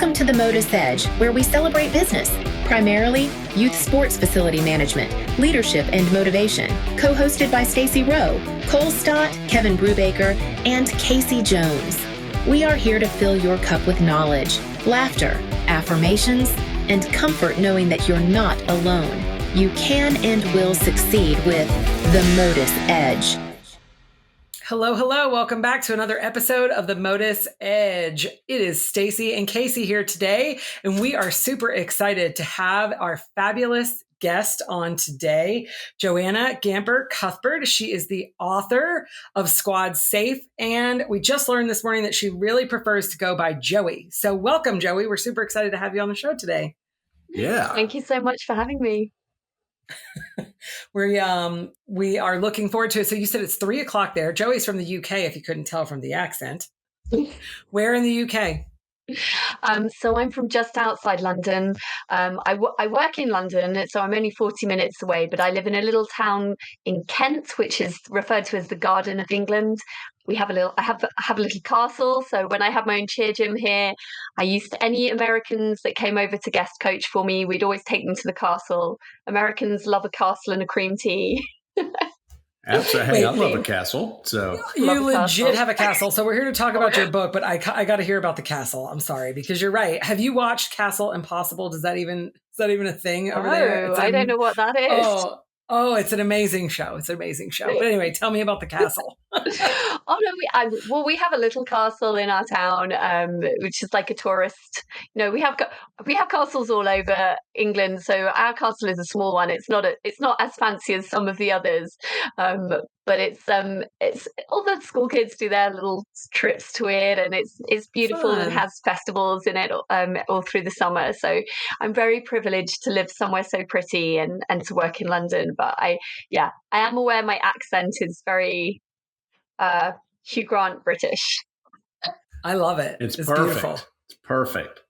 Welcome to the MotUS Edge, where we celebrate business, primarily youth sports facility management, leadership, and motivation. Co-hosted by Stacy Rowe, Cole Stott, Kevin Brubaker, and Casey Jones. We are here to fill your cup with knowledge, laughter, affirmations, and comfort knowing that you're not alone. You can and will succeed with the MotUS Edge. Hello. Welcome back to another episode of the MotUS Edge. It is Stacy and Casey here today, and we are super excited to have our fabulous guest on today, Joey Gamper Cuthbert. She is the author of Squad Safe, and we just learned this morning that she really prefers to go by Joey. So welcome, Joey. We're super excited to have you on the show today. Yeah. Thank you so much for having me. We are looking forward to it. So you said it's 3:00 there. Joey's from the UK, if you couldn't tell from the accent. Where in the UK? So I'm from just outside London. I work in London, so I'm only 40 minutes away, but I live in a little town in Kent, which is referred to as the Garden of England. I have a little castle. So when I had my own cheer gym here, any Americans that came over to guest coach for me, we'd always take them to the castle. Americans love a castle and a cream tea. Absolutely. Hey, I love a castle. So you legit have a castle. So we're here to talk about your book, but I got to hear about the castle. I'm sorry, because you're right. Have you watched Castle Impossible? Is that even a thing over there? I don't know what that is. Oh, it's an amazing show. But anyway, tell me about the castle. We have a little castle in our town, which is like a tourist. We have castles all over England, so our castle is a small one. It's not as fancy as some of the others, but it's all the school kids do their little trips to it, and it's beautiful. Fun. And has festivals in it all through the summer. So I'm very privileged to live somewhere so pretty and to work in London. But I am aware my accent is very Hugh Grant British. I love it. It's perfect. Beautiful. It's perfect.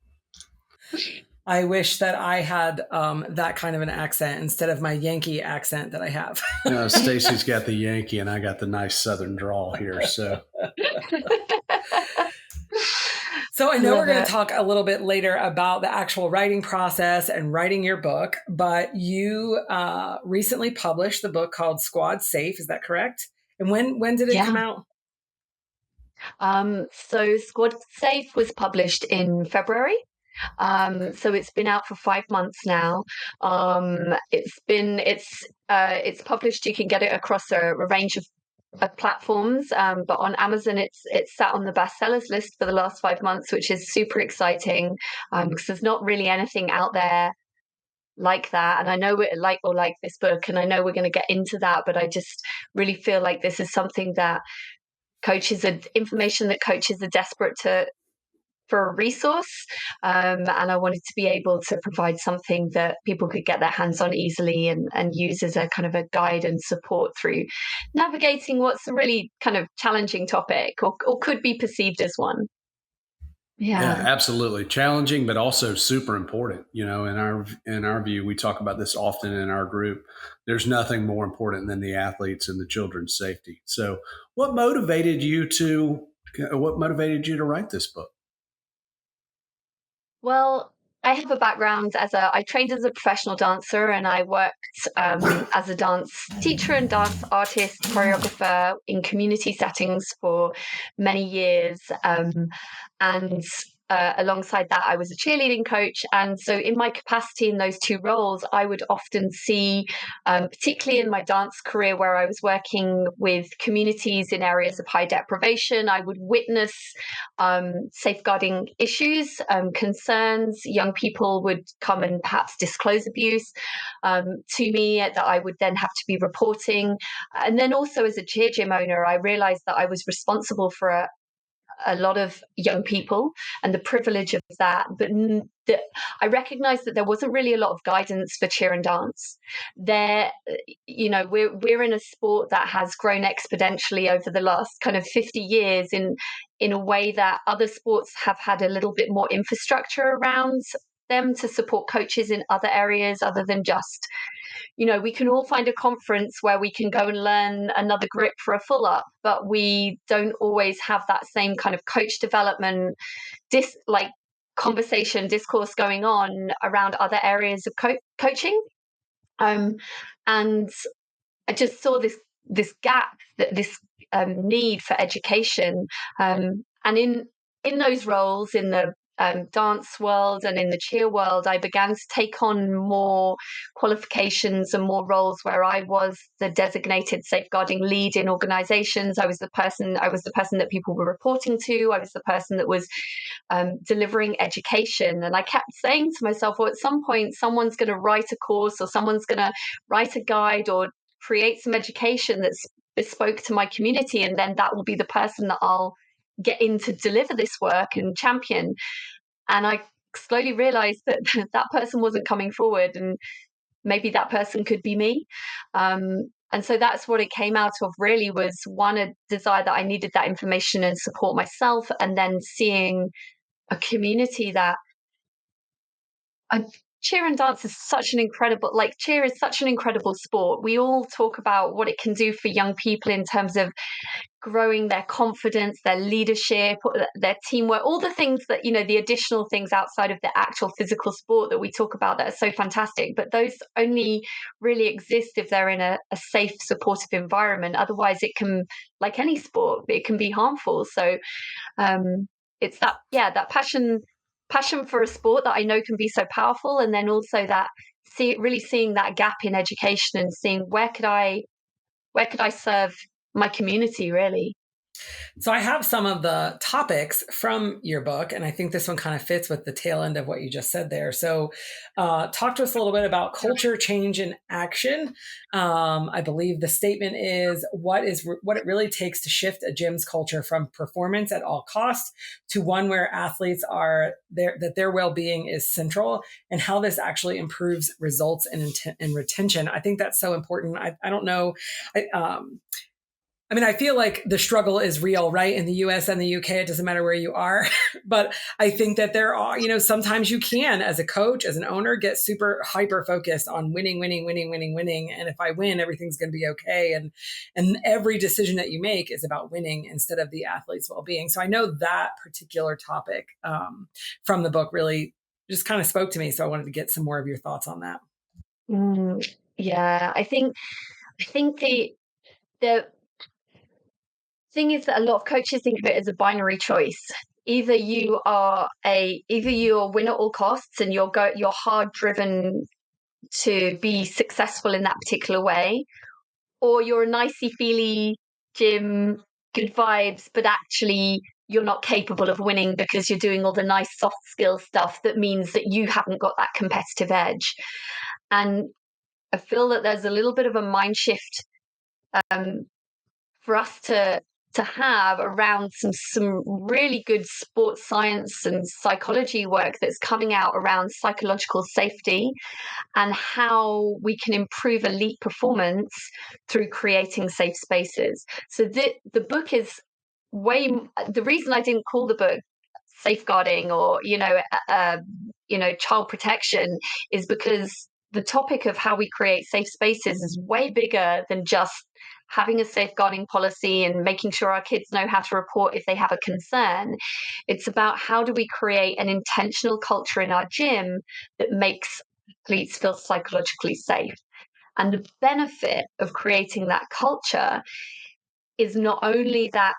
I wish that I had that kind of an accent instead of my Yankee accent that I have. No, Stacy's got the Yankee and I got the nice Southern drawl here. So I know we're going to talk a little bit later about the actual writing process and writing your book, but you recently published the book called Squad Safe. Is that correct? And when did it come out? So Squad Safe was published in February. So it's been out for 5 months now. It's published. You can get it across a range of platforms, but on Amazon it's sat on the bestsellers list for the last 5 months, which is super exciting because there's not really anything out there like that. And I know like this book, and I know we're going to get into that, but I just really feel like this is something that information that coaches are desperate for a resource, and I wanted to be able to provide something that people could get their hands on easily and use as a kind of a guide and support through navigating what's a really kind of challenging topic or could be perceived as one. Yeah, absolutely. Challenging, but also super important. In our view, we talk about this often in our group. There's nothing more important than the athletes and the children's safety. So what motivated you to write this book? Well, I have a background I trained as a professional dancer, and I worked as a dance teacher and dance artist, choreographer in community settings for many years. And alongside that, I was a cheerleading coach. And so in my capacity in those two roles, I would often see, particularly in my dance career where I was working with communities in areas of high deprivation, I would witness safeguarding issues, concerns. Young people would come and perhaps disclose abuse to me that I would then have to be reporting. And then also as a cheer gym owner, I realized that I was responsible for a lot of young people and the privilege of that. But I recognized that there wasn't really a lot of guidance for cheer and dance. We're in a sport that has grown exponentially over the last kind of 50 years in a way that other sports have had a little bit more infrastructure around them to support coaches in other areas other than just, we can all find a conference where we can go and learn another grip for a full up, but we don't always have that same kind of coach development, discourse going on around other areas of coaching. And I just saw this gap, this need for education. And in those roles, in the dance world and in the cheer world, I began to take on more qualifications and more roles where I was the designated safeguarding lead in organizations. I was the person that people were reporting to. I was the person that was delivering education. And I kept saying to myself, well, at some point, someone's going to write a course, or someone's going to write a guide, or create some education that's bespoke to my community. And then that will be the person that I'll get in to deliver this work and champion. And I slowly realized that that person wasn't coming forward, and maybe that person could be me. And so that's what it came out of, really, was one, a desire that I needed that information and support myself, and then seeing a community that cheer and dance is such an incredible, cheer is such an incredible sport. We all talk about what it can do for young people in terms of growing their confidence, their leadership, their teamwork, all the things that, the additional things outside of the actual physical sport that we talk about that are so fantastic. But those only really exist if they're in a safe, supportive environment. Otherwise, it can, like any sport, it can be harmful. So it's that passion for a sport that I know can be so powerful. And then also that really seeing that gap in education and seeing where could I serve my community, really. So I have some of the topics from your book, and I think this one kind of fits with the tail end of what you just said there. So talk to us a little bit about culture change in action. I believe the statement is what it really takes to shift a gym's culture from performance at all costs to one where athletes that their well-being is central, and how this actually improves results and retention. I think that's so important. I don't know. I feel like the struggle is real, right? In the US and the UK, it doesn't matter where you are. But I think that there are, sometimes you can, as a coach, as an owner, get super hyper focused on winning. And if I win, everything's going to be okay. And every decision that you make is about winning instead of the athlete's well-being. So I know that particular topic from the book really just kind of spoke to me. So I wanted to get some more of your thoughts on that. Yeah, I think the thing is that a lot of coaches think of it as a binary choice. Either you are win at all costs, and you're hard driven to be successful in that particular way, or you're a nicey feely gym, good vibes, but actually you're not capable of winning because you're doing all the nice soft skill stuff that means that you haven't got that competitive edge. And I feel that there's a little bit of a mind shift for us to have around some really good sports science and psychology work that's coming out around psychological safety and how we can improve elite performance through creating safe spaces. So the book is the reason I didn't call the book safeguarding or child protection is because the topic of how we create safe spaces is way bigger than just having a safeguarding policy and making sure our kids know how to report if they have a concern. It's about how do we create an intentional culture in our gym that makes athletes feel psychologically safe. And the benefit of creating that culture is not only that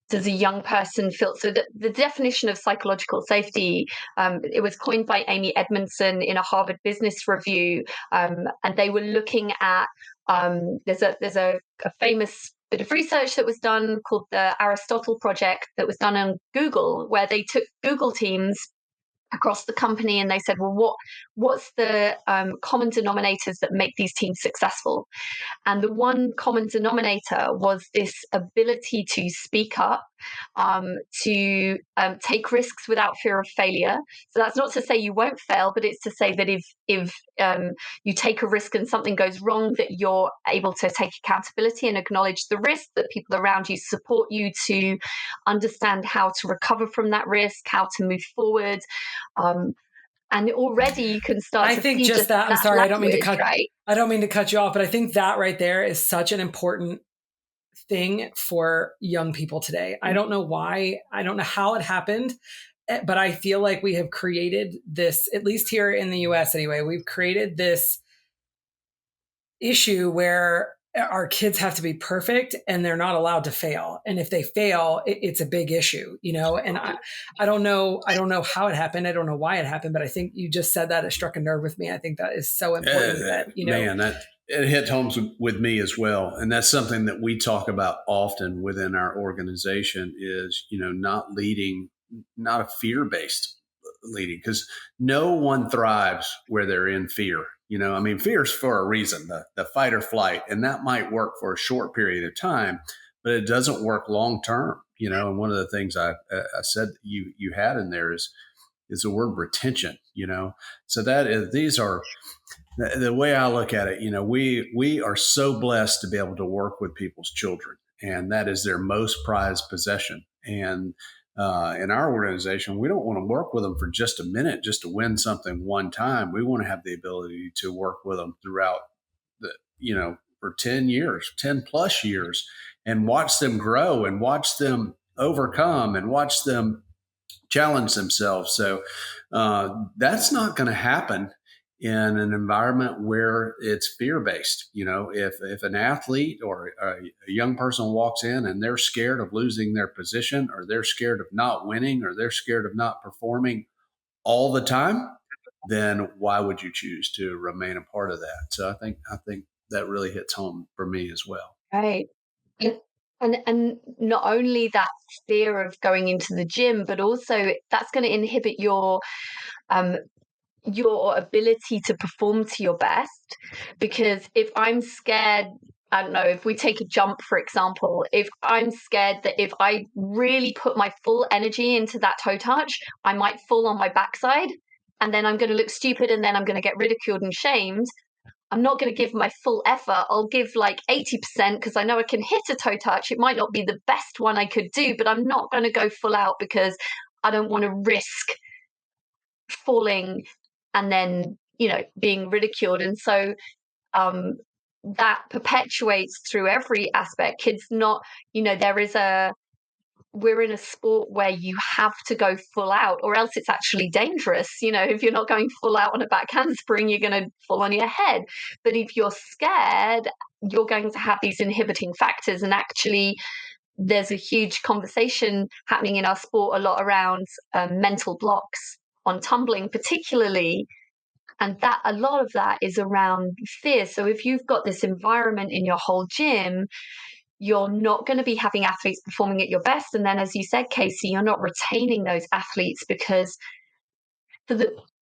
does a young person feel, so the definition of psychological safety, it was coined by Amy Edmondson in a Harvard Business Review, and they were looking at, there's a famous bit of research that was done called the Aristotle Project that was done on Google, where they took Google teams across the company and they said, well, what's the common denominators that make these teams successful? And the one common denominator was this ability to speak up, to take risks without fear of failure. So that's not to say you won't fail, but it's to say that if you take a risk and something goes wrong, that you're able to take accountability and acknowledge the risk, that people around you support you to understand how to recover from that risk, how to move forward. And already you can start. I think just that. I'm sorry, language, I don't mean to cut you off, but I think that right there is such an important thing for young people today. I don't know why. I don't know how it happened, but I feel like we have created this, at least here in the US anyway, we've created this issue where our kids have to be perfect and they're not allowed to fail. And if they fail, it's a big issue, and I don't know how it happened. I don't know why it happened, but I think you just said that it struck a nerve with me. I think that is so important that it hit home with me as well. And that's something that we talk about often within our organization is, not leading, not a fear-based leading, because no one thrives where they're in fear. Fear is for a reason, the fight or flight, and that might work for a short period of time, but it doesn't work long term. And one of the things I said you had in there is the word retention. So that is, these are the way I look at it. We are so blessed to be able to work with people's children, and that is their most prized possession. And in our organization, we don't want to work with them for just a minute, just to win something one time. We want to have the ability to work with them throughout for 10 years, 10 plus years, and watch them grow and watch them overcome and watch them challenge themselves. So that's not going to happen in an environment where it's fear-based. If an athlete or a young person walks in and they're scared of losing their position, or they're scared of not winning, or they're scared of not performing all the time, then why would you choose to remain a part of that? So I think that really hits home for me as well. Right. And not only that fear of going into the gym, but also that's going to inhibit your ability to perform to your best. Because if I'm scared, I don't know, if we take a jump, for example, if I'm scared that if I really put my full energy into that toe touch, I might fall on my backside, and then I'm going to look stupid, and then I'm going to get ridiculed and shamed. I'm not going to give my full effort. I'll give like 80% because I know I can hit a toe touch. It might not be the best one I could do, but I'm not going to go full out because I don't want to risk falling and then, being ridiculed. And so that perpetuates through every aspect. Kids not, we're in a sport where you have to go full out, or else it's actually dangerous. If you're not going full out on a back handspring, you're going to fall on your head. But if you're scared, you're going to have these inhibiting factors. And actually, there's a huge conversation happening in our sport a lot around mental blocks on tumbling particularly. And that a lot of that is around fear. So if you've got this environment in your whole gym, you're not going to be having athletes performing at your best. And then, as you said, Casey, you're not retaining those athletes because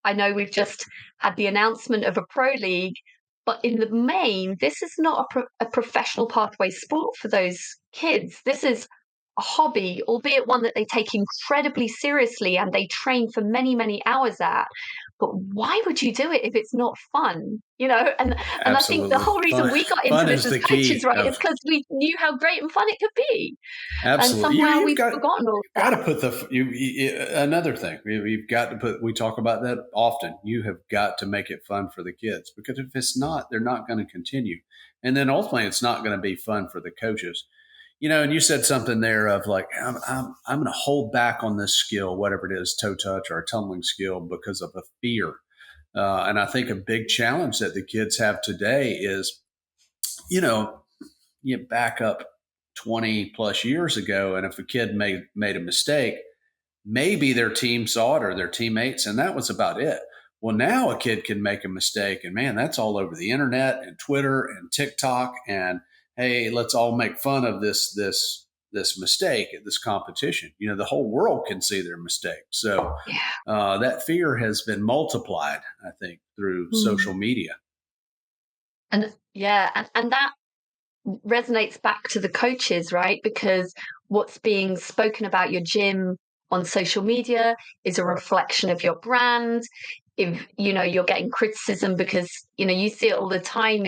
I know we've just had the announcement of a pro league, but in the main, this is not a professional pathway sport for those kids. This is a hobby, albeit one that they take incredibly seriously and they train for many, many hours at. But why would you do it if it's not fun? And I think the whole reason we got into this as coaches, right, is because we knew how great and fun it could be. Absolutely. And somehow we've forgotten all that. Got to put another thing. We've got to put. We talk about that often. You have got to make it fun for the kids, because if it's not, they're not going to continue. And then ultimately, it's not going to be fun for the coaches. And you said something there of like, I'm going to hold back on this skill, whatever it is, toe touch or a tumbling skill, because of a fear. And I think a big challenge that the kids have today is, you back up 20 plus years ago, and if a kid made a mistake, maybe their team saw it or their teammates, and that was about it. Well, now a kid can make a mistake, and man, that's all over the internet and Twitter and TikTok, and hey, let's all make fun of this mistake at this competition. The whole world can see their mistake. So that fear has been multiplied, I think, through social media. And that resonates back to the coaches, right? Because what's being spoken about your gym on social media is a reflection of your brand. If you're getting criticism because you see it all the time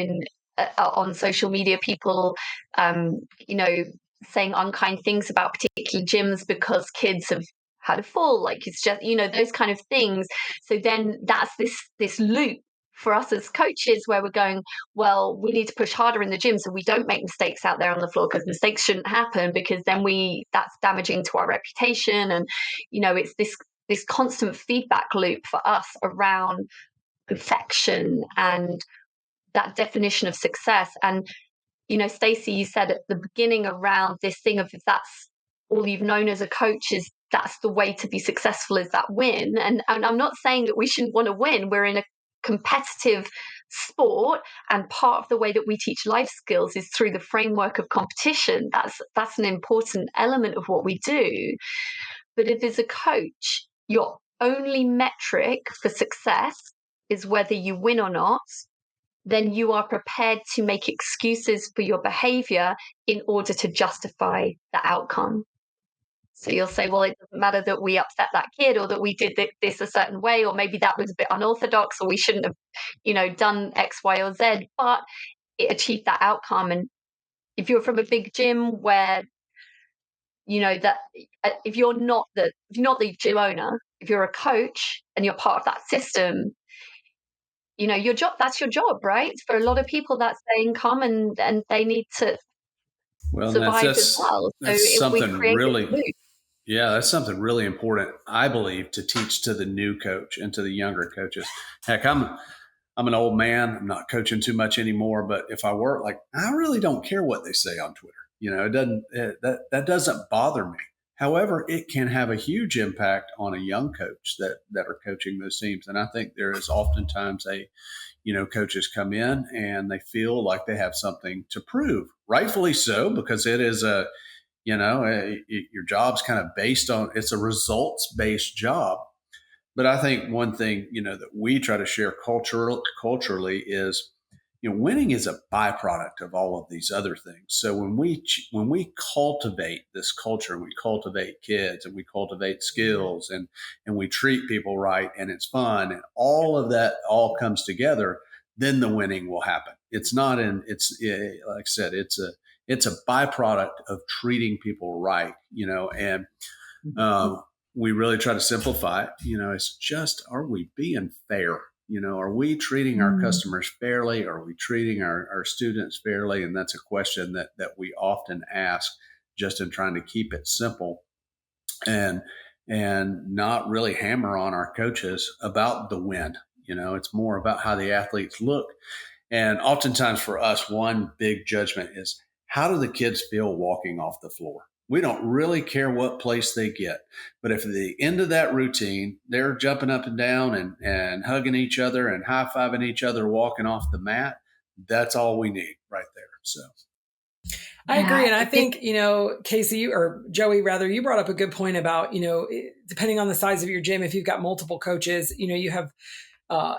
on social media, people saying unkind things about particular gyms because kids have had a fall, like it's just those kind of things. So then that's this loop for us as coaches where we're going, well, we need to push harder in the gym so we don't make mistakes out there on the floor, because mistakes shouldn't happen, because then that's damaging to our reputation. And it's this constant feedback loop for us around perfection and that definition of success. And, Stacey, you said at the beginning around this thing of, if that's all you've known as a coach, is that's the way to be successful, is that win. And I'm not saying that we shouldn't want to win. We're in a competitive sport, and part of the way that we teach life skills is through the framework of competition. That's an important element of what we do. But if as a coach, your only metric for success is whether you win or not, then you are prepared to make excuses for your behavior in order to justify the outcome. So you'll say, well, it doesn't matter that we upset that kid, or that we did this a certain way, or maybe that was a bit unorthodox, or we shouldn't have, done X, Y, or Z, but it achieved that outcome. And if you're from a big gym where, that if you're not the gym owner, if you're a coach and you're part of that system, your job, that's your job, right? For a lot of people, that's their income, and they need to survive as well. That's something really, that's something really important, I believe, to teach to the new coach and to the younger coaches. Heck, I'm an old man. I'm not coaching too much anymore, but if I were, I really don't care what they say on Twitter. That doesn't bother me. However, it can have a huge impact on a young coach that are coaching those teams. And I think there is oftentimes coaches come in and they feel like they have something to prove, rightfully so, because it is your job's kind of based on, it's a results-based job. But I think one thing, that we try to share culturally is, winning is a byproduct of all of these other things. So when we cultivate this culture, and we cultivate kids, and we cultivate skills, and we treat people right, and it's fun, and all of that all comes together, then the winning will happen. It's not like I said, it's a byproduct of treating people right, and we really try to simplify it. It's just, are we being fair? Are we treating our customers fairly? Are we treating our students fairly? And that's a question that we often ask, just in trying to keep it simple and not really hammer on our coaches about the win. It's more about how the athletes look. And oftentimes for us, one big judgment is, how do the kids feel walking off the floor? We don't really care what place they get. But if at the end of that routine, they're jumping up and down and hugging each other and high-fiving each other walking off the mat, that's all we need right there. So I agree. And I think, Casey, or Joey, rather, you brought up a good point about, depending on the size of your gym, if you've got multiple coaches, you have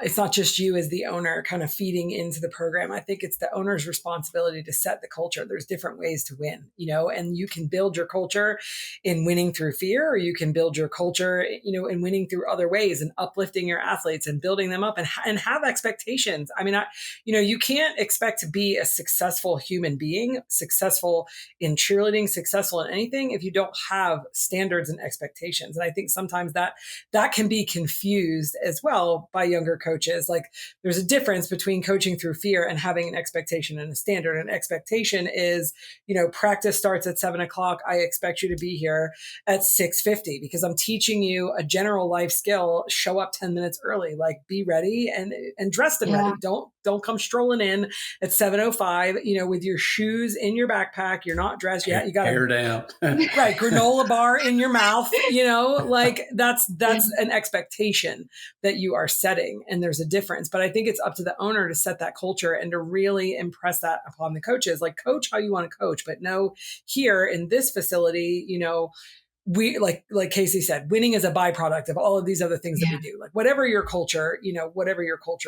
it's not just you as the owner kind of feeding into the program. I think it's the owner's responsibility to set the culture. There's different ways to win, and you can build your culture in winning through fear, or you can build your culture, in winning through other ways, and uplifting your athletes and building them up, and have expectations. I mean, you can't expect to be a successful human being, successful in cheerleading, successful in anything, if you don't have standards and expectations. And I think sometimes that can be confused as well by younger coaches. Like, there's a difference between coaching through fear and having an expectation and a standard. An expectation is, practice starts at 7:00. I expect you to be here at 6:50 because I'm teaching you a general life skill. Show up 10 minutes early, like be ready and dressed and ready. Don't come strolling in at 7:05, with your shoes in your backpack. You're not dressed yet. You got hair down. Right. Granola bar in your mouth, that's an expectation that you are setting. And there's a difference, but I think it's up to the owner to set that culture and to really impress that upon the coaches. Like, coach how you want to coach, but no, here in this facility, we like Casey said, winning is a byproduct of all of these other things that we do. Like, whatever your culture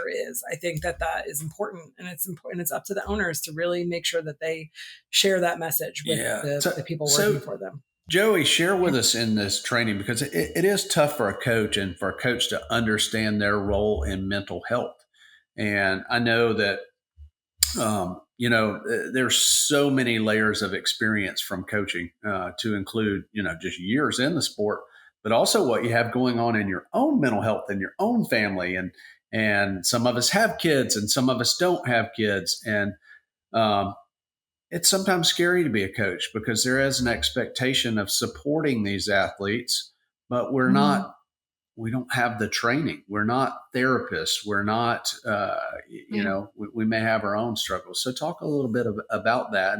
is, I think that is important, and it's important. It's up to the owners to really make sure that they share that message with the people working for them. Joey, share with us in this training, because it is tough for a coach and for a coach to understand their role in mental health. And I know that, there's so many layers of experience from coaching to include, just years in the sport, but also what you have going on in your own mental health and your own family. And some of us have kids and some of us don't have kids. And, it's sometimes scary to be a coach because there is an expectation of supporting these athletes, but we're not we don't have the training. We're not therapists. We're not, we may have our own struggles. So talk a little bit about that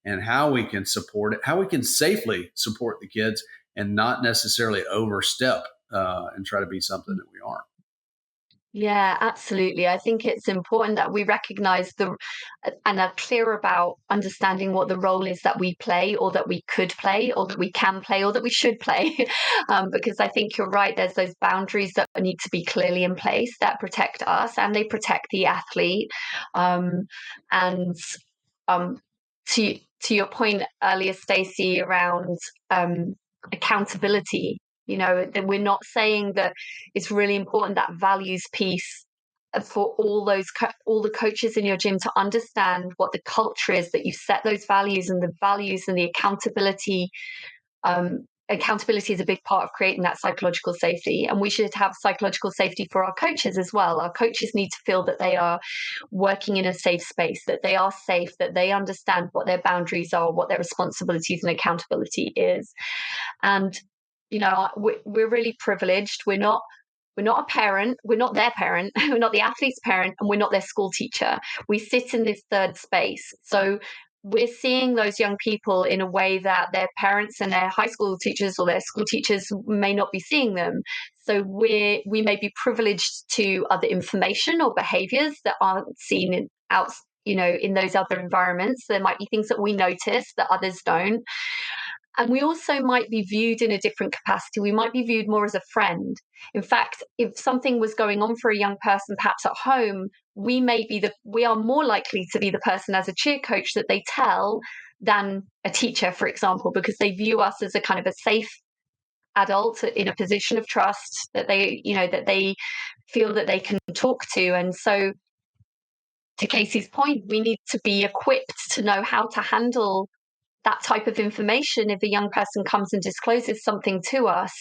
and how we can support it, how we can safely support the kids and not necessarily overstep and try to be something that we aren't. Yeah, absolutely. I think it's important that we recognize and are clear about understanding what the role is that we play, or that we could play, or that we can play, or that we should play. Because I think you're right. There's those boundaries that need to be clearly in place that protect us and they protect the athlete. And to your point earlier, Stacey, around accountability. That we're not saying that it's really important, that values piece, for all the coaches in your gym to understand what the culture is, that you set those values and the accountability. Accountability is a big part of creating that psychological safety, and we should have psychological safety for our coaches as well. Our coaches need to feel that they are working in a safe space, that they are safe, that they understand what their boundaries are, what their responsibilities and accountability is. And we're really privileged. We're not a parent. We're not their parent. We're not the athlete's parent, and we're not their school teacher. We sit in this third space. So we're seeing those young people in a way that their parents and their high school teachers or their school teachers may not be seeing them. So we may be privileged to other information or behaviors that aren't seen in those other environments. There might be things that we notice that others don't. And we also might be viewed in a different capacity. We might be viewed more as a friend. In fact, if something was going on for a young person, perhaps at home, we are more likely to be the person as a cheer coach that they tell than a teacher, for example, because they view us as a kind of a safe adult in a position of trust that they feel that they can talk to. And so, to Casey's point, we need to be equipped to know how to handle that type of information. If a young person comes and discloses something to us,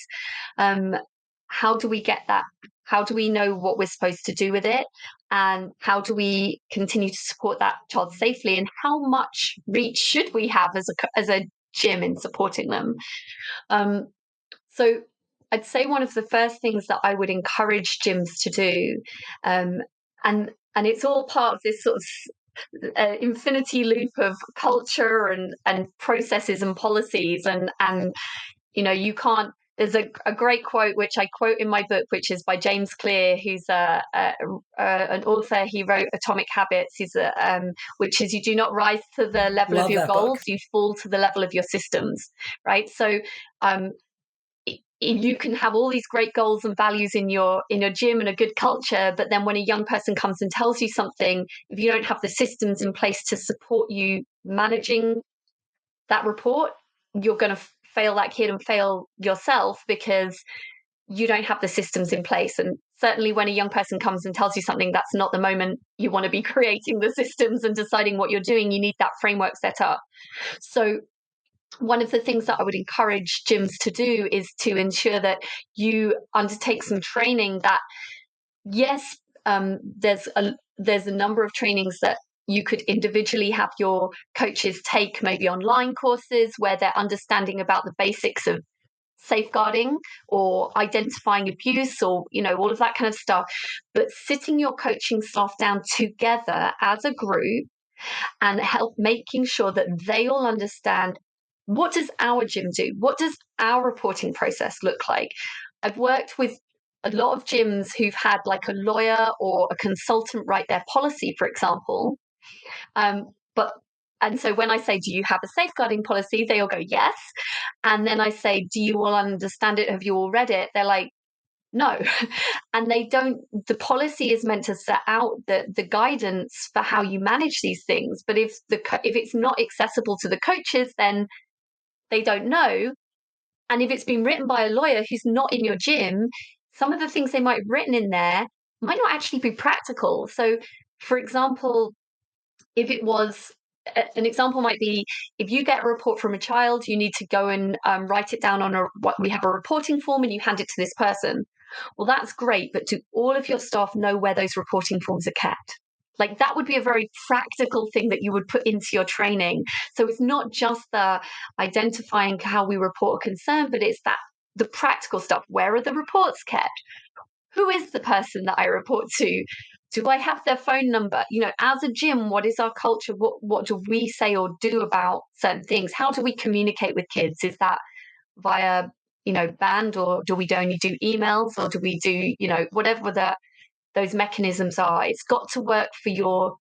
how do we get that? How do we know what we're supposed to do with it? And how do we continue to support that child safely? And how much reach should we have as a gym in supporting them? So I'd say one of the first things that I would encourage gyms to do, and it's all part of this sort of infinity loop of culture and processes and policies, and you can't. There's a great quote which I quote in my book, which is by James Clear, who's an author. He wrote Atomic Habits. Which is, you do not rise to the level of your goals, you fall to the level of your systems. Right. So you can have all these great goals and values in your gym and a good culture, but then when a young person comes and tells you something, if you don't have the systems in place to support you managing that report, you're going to fail that kid and fail yourself, because you don't have the systems in place. And certainly when a young person comes and tells you something, that's not the moment you want to be creating the systems and deciding what you're doing. You need that framework set up. So one of the things that I would encourage gyms to do is to ensure that you undertake some training that, yes, there's a number of trainings that you could individually have your coaches take, maybe online courses where they're understanding about the basics of safeguarding or identifying abuse, or all of that kind of stuff. But sitting your coaching staff down together as a group and making sure that they all understand, what does our gym do? What does our reporting process look like? I've worked with a lot of gyms who've had like a lawyer or a consultant write their policy, for example. And so when I say, do you have a safeguarding policy? They all go, yes. And then I say, do you all understand it? Have you all read it? They're like, no. And they don't. The policy is meant to set out the guidance for how you manage these things. But if it's not accessible to the coaches, then they don't know. And if it's been written by a lawyer who's not in your gym, some of the things they might have written in there might not actually be practical. So, for example, if it was, an example might be, if you get a report from a child, you need to go and write it down on we have a reporting form, and you hand it to this person. Well, that's great, but do all of your staff know where those reporting forms are kept? Like, that would be a very practical thing that you would put into your training. So it's not just the identifying how we report a concern, but it's that the practical stuff. Where are the reports kept? Who is the person that I report to? Do I have their phone number? As a gym, what is our culture? What do we say or do about certain things? How do we communicate with kids? Is that via, band, or do we only do emails, or do we do, whatever those mechanisms are? It's got to work for your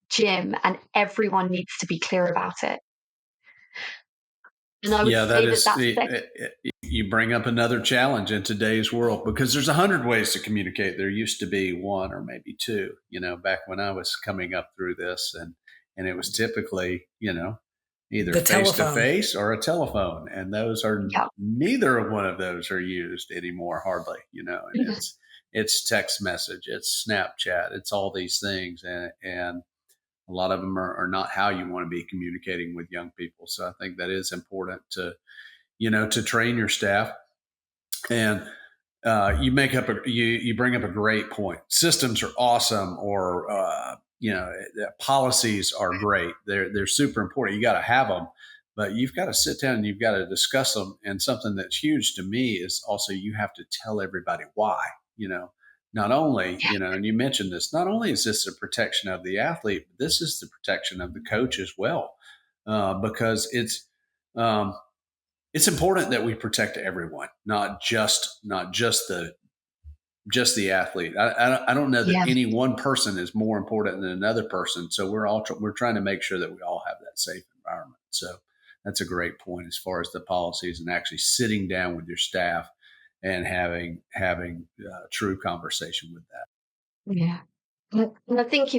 gym, and everyone needs to be clear about it. And I would say you bring up another challenge in today's world, because there's 100 ways to communicate. There used to be one or maybe two, back when I was coming up through this, and it was typically, either face to face or a telephone. And those are neither of one of those are used anymore, hardly, and it's text message, it's Snapchat, it's all these things. And a lot of them are not how you want to be communicating with young people. So I think that is important to train your staff. And you bring up a great point. Systems are awesome, or policies are great. They're super important. You got to have them, but you've got to sit down and you've got to discuss them. And something that's huge to me is also you have to tell everybody why. Not only, and you mentioned this, not only is this a protection of the athlete, but this is the protection of the coach as well, because it's important that we protect everyone, not just the athlete. I don't know that any one person is more important than another person. So we're trying to make sure that we all have that safe environment. So that's a great point as far as the policies and actually sitting down with your staff and having true conversation with that. Yeah. And I think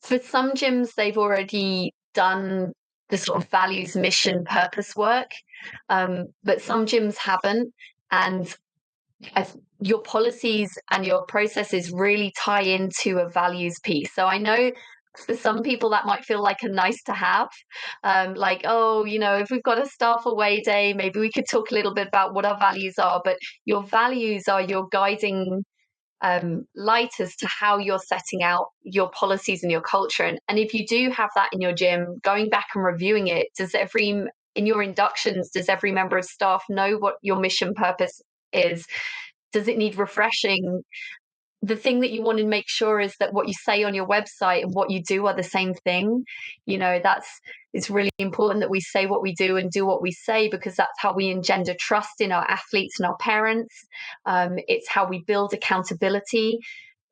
for some gyms, they've already done the sort of values, mission, purpose work, but some gyms haven't. And your policies and your processes really tie into a values piece. So I know for some people that might feel like a nice to have, if we've got a staff away day, maybe we could talk a little bit about what our values are. But your values are your guiding light as to how you're setting out your policies and your culture. And if you do have that in your gym, going back and reviewing it, in your inductions, does every member of staff know what your mission purpose is? Does it need refreshing? The thing that you want to make sure is that what you say on your website and what you do are the same thing. It's really important that we say what we do and do what we say, because that's how we engender trust in our athletes and our parents. It's how we build accountability.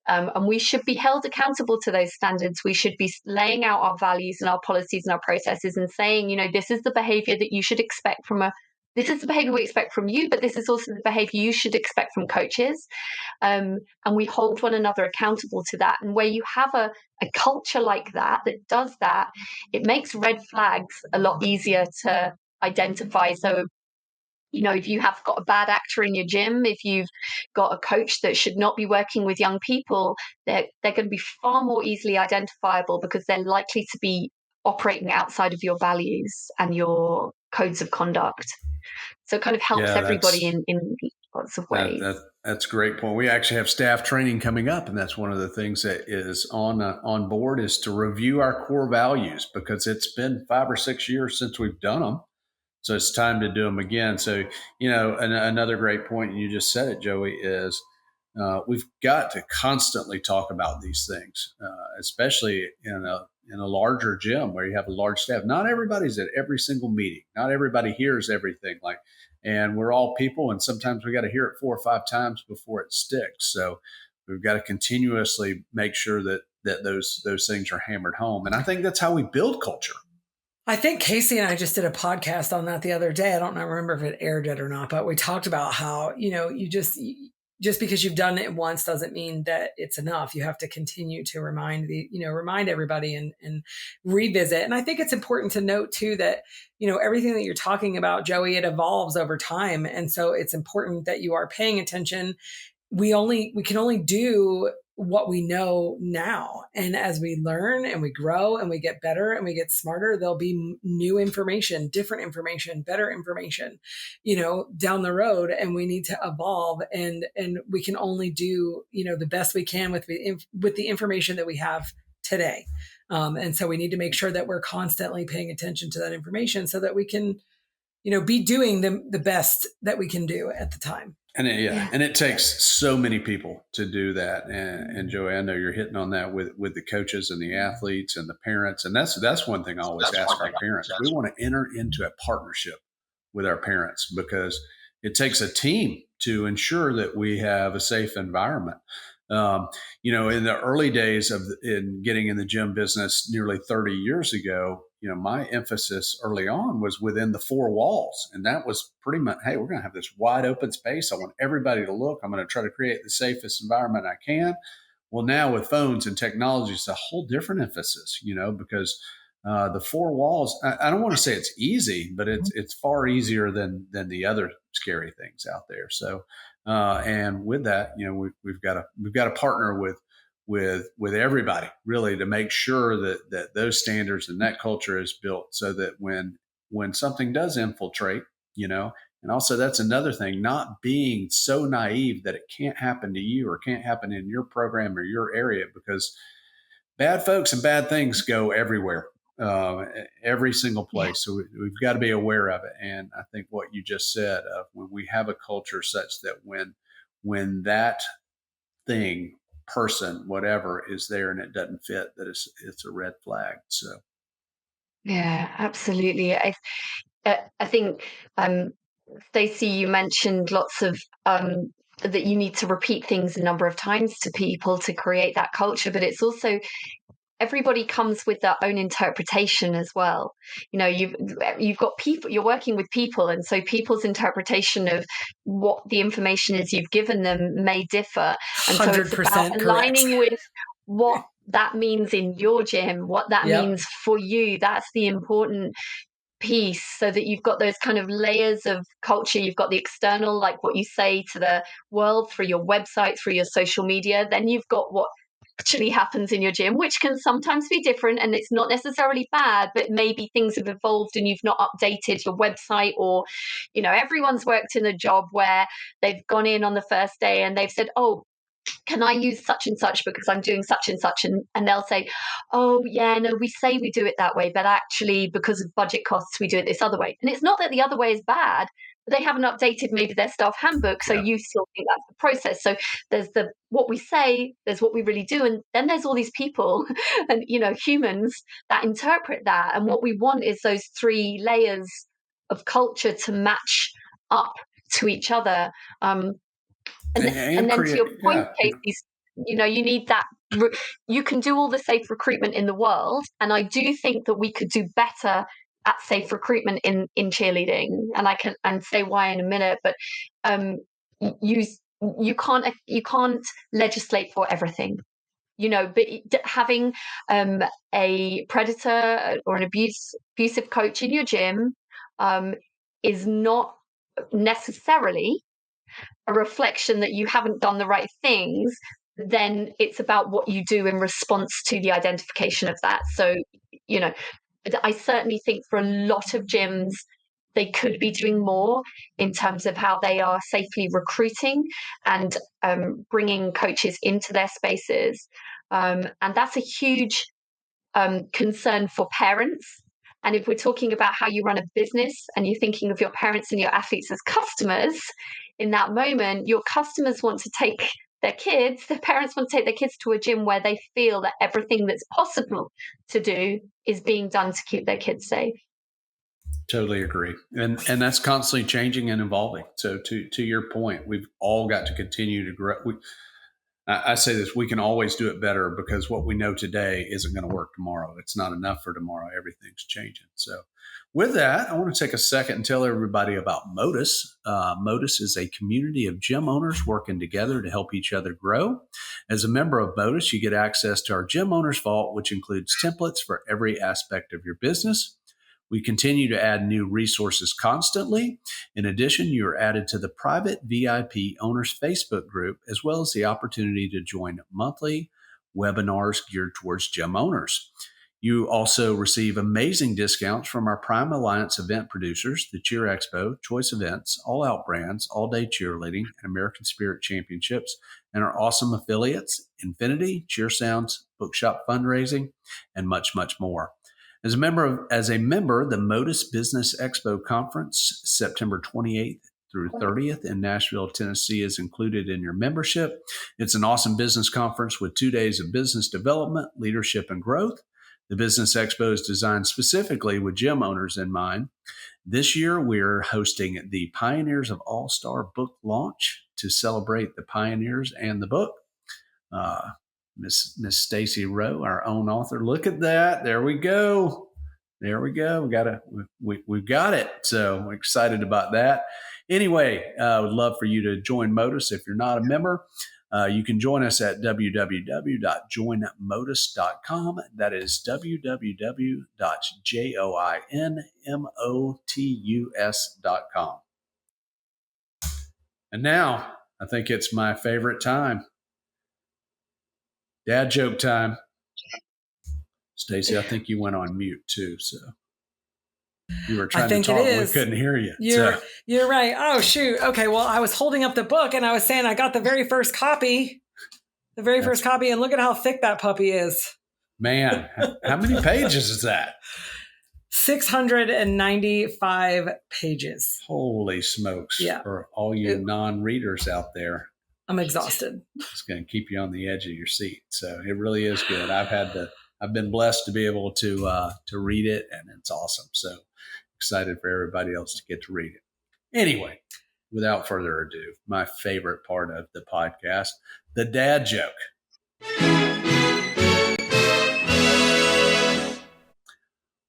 And we should be held accountable to those standards. We should be laying out our values and our policies and our processes and saying, this is the behavior that you should expect this is the behavior we expect from you, but this is also the behavior you should expect from coaches. And we hold one another accountable to that. And where you have a culture like that does that, it makes red flags a lot easier to identify. So, if you have got a bad actor in your gym, if you've got a coach that should not be working with young people, they're going to be far more easily identifiable, because they're likely to be operating outside of your values and your codes of conduct. So it kind of helps everybody in lots of ways. That's a great point. We actually have staff training coming up, and that's one of the things that is on board, is to review our core values, because it's been 5 or 6 years since we've done them. So it's time to do them again. So, another great point, and you just said it, Joey, is we've got to constantly talk about these things, especially in a larger gym where you have a large staff. Not everybody's at every single meeting. Not everybody hears everything. And we're all people, and sometimes we got to hear it 4 or 5 times before it sticks. So we've got to continuously make sure that those things are hammered home. And I think that's how we build culture. I think Casey and I just did a podcast on that the other day. I don't remember if it aired yet or not, but we talked about how, you just because you've done it once doesn't mean that it's enough. You have to continue to remind everybody and revisit. And I think it's important to note too that, everything that you're talking about, Joey, it evolves over time. And so it's important that you are paying attention. We can only do what we know now. And as we learn and we grow and we get better and we get smarter, there'll be new information, different information, better information, down the road. And we need to evolve, and we can only do, the best we can with the information that we have today. And so we need to make sure that we're constantly paying attention to that information so that we can, be doing the best that we can do at the time. And it takes so many people to do that. And Joey, I know you're hitting on that with the coaches and the athletes and the parents. And that's one thing I always ask our parents. We want to enter into a partnership with our parents because it takes a team to ensure that we have a safe environment. In the early days in getting in the gym business nearly 30 years ago, my emphasis early on was within the four walls. And that was pretty much, hey, we're going to have this wide open space. I want everybody to look. I'm going to try to create the safest environment I can. Well, now with phones and technology, it's a whole different emphasis, because the four walls, I don't want to say it's easy, but it's far easier than the other scary things out there. So, and with that, we've got to partner with everybody really to make sure that those standards and that culture is built so that when something does infiltrate, and also that's another thing, not being so naive that it can't happen to you or can't happen in your program or your area, because bad folks and bad things go everywhere, every single place. So we've got to be aware of it. And I think what you just said, when we have a culture such that when that thing, person, whatever is there and it doesn't fit, that it's a red flag. So yeah, absolutely. I think Stacy, you mentioned lots of that you need to repeat things a number of times to people to create that culture, but it's also everybody comes with their own interpretation as well. You've got people, you're working with people, and so people's interpretation of what the information is you've given them may differ. And so it's about aligning with what that means in your gym, what that means for you. That's the important piece, so that you've got those kind of layers of culture. You've got the external, like what you say to the world through your website, through your social media. Then you've got what actually happens in your gym, which can sometimes be different, and it's not necessarily bad, but maybe things have evolved and you've not updated your website, or everyone's worked in a job where they've gone in on the first day and they've said, oh, can I use such and such because I'm doing such and such, and they'll say, oh yeah, no, we say we do it that way, but actually because of budget costs we do it this other way. And it's not that the other way is bad, but they haven't updated maybe their staff handbook, so you still think that's the process. So there's what we say, there's what we really do, and then there's all these people and humans that interpret that. And what we want is those three layers of culture to match up to each other. And then to your point, Casey, you need that. You can do all the safe recruitment in the world, and I do think that we could do better at safe recruitment in cheerleading, and I can say why in a minute. But you can't legislate for everything, But having a predator or an abusive coach in your gym is not necessarily a reflection that you haven't done the right things. Then it's about what you do in response to the identification of that. So, I certainly think for a lot of gyms, they could be doing more in terms of how they are safely recruiting and bringing coaches into their spaces. And that's a huge concern for parents. And if we're talking about how you run a business and you're thinking of your parents and your athletes as customers, in that moment, your customers want to take their parents want to take their kids to a gym where they feel that everything that's possible to do is being done to keep their kids safe. Totally agree. And that's constantly changing and evolving. So to your point, we've all got to continue to grow. I say this, we can always do it better because what we know today isn't going to work tomorrow. It's not enough for tomorrow. Everything's changing. So with that, I want to take a second and tell everybody about MotUS. MotUS is a community of gym owners working together to help each other grow. As a member of MotUS, you get access to our Gym Owners Vault, which includes templates for every aspect of your business. We continue to add new resources constantly. In addition, you are added to the private VIP Owners Facebook group, as well as the opportunity to join monthly webinars geared towards gym owners. You also receive amazing discounts from our Prime Alliance event producers, the Cheer Expo, Choice Events, All Out Brands, All Day Cheerleading, and American Spirit Championships, and our awesome affiliates, Infinity, Cheer Sounds, Bookshop Fundraising, and much, much more. As a member, the MotUS Business Expo Conference, September 28th through 30th in Nashville, Tennessee, is included in your membership. It's an awesome business conference with 2 days of business development, leadership, and growth. The Business Expo is designed specifically with gym owners in mind. This year, we're hosting the Pioneers of All-Star book launch to celebrate the pioneers and the book. Miss Stacy Rowe, our own author. Look at that. There we go. We've got it. So I'm excited about that. Anyway, I would love for you to join MotUS if you're not a member. You can join us at www.joinmotus.com. That is www.joinmotus.com. And now, I think it's my favorite time. Dad joke time. Stacy, I think you went on mute too, so you were trying to talk. We couldn't hear you. You're right. Oh, shoot. Okay, well, I was holding up the book and I was saying I got the very first copy. And look at how thick that puppy is. Man, how many pages is that? 695 pages. Holy smokes. Yeah. For all you non-readers out there. I'm exhausted. It's going to keep you on the edge of your seat. So it really is good. I've been blessed to be able to read it, and it's awesome. So excited for everybody else to get to read it. Anyway, without further ado, my favorite part of the podcast, the dad joke.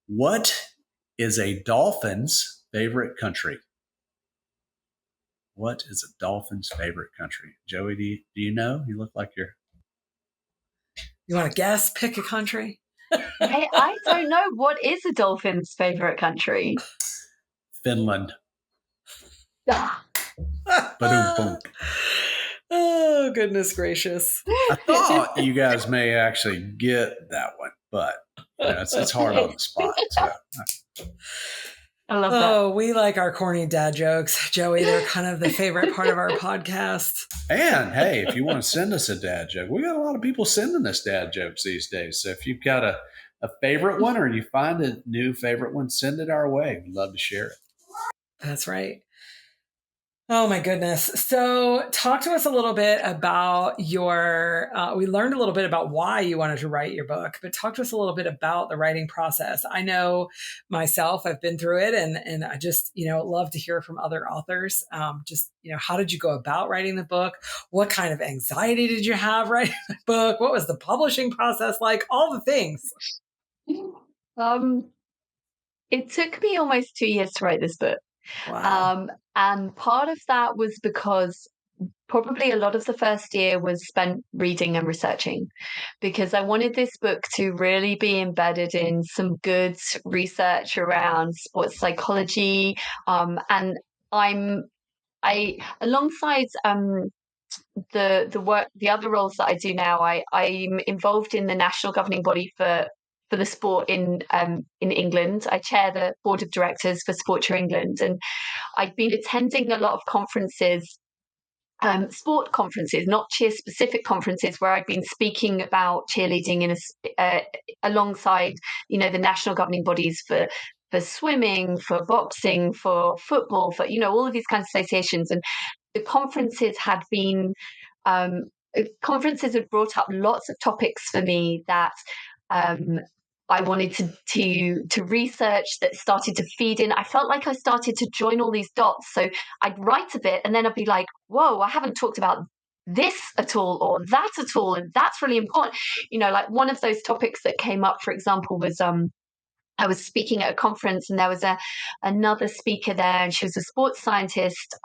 What is a dolphin's favorite country? What is a dolphin's favorite country? Joey, do you know? You look like you're... You want to guess? Pick a country? I don't know. What is a dolphin's favorite country? Finland. Ba-doom-boom. Oh, goodness gracious. I thought you guys may actually get that one, but it's hard on the spot. So. I love that. Oh, we like our corny dad jokes, Joey. They're kind of the favorite part of our podcast. And hey, if you want to send us a dad joke, we got a lot of people sending us dad jokes these days. So if you've got a favorite one or you find a new favorite one, send it our way. We'd love to share it. That's right. Oh my goodness. So talk to us a little bit about we learned a little bit about why you wanted to write your book, but talk to us a little bit about the writing process. I know myself, I've been through it and I just, love to hear from other authors. How did you go about writing the book? What kind of anxiety did you have writing the book? What was the publishing process like? All the things. It took me almost 2 years to write this book. Wow. And part of that was because probably a lot of the first year was spent reading and researching, because I wanted this book to really be embedded in some good research around sports psychology. And I alongside the work, the other roles that I do now, I'm involved in the national governing body for the sport in England. I chair the board of directors for Sport Cheer England, and I've been attending a lot of conferences, sport conferences, not cheer specific conferences, where I've been speaking about cheerleading alongside the national governing bodies for swimming, for boxing, for football, for all of these kinds of associations. And the conferences had brought up lots of topics for me that I wanted to research, that started to feed in. I felt like I started to join all these dots. So I'd write a bit and then I'd be like, whoa, I haven't talked about this at all or that at all. And that's really important. Like one of those topics that came up, for example, was I was speaking at a conference and there was another speaker there, and she was a sports scientist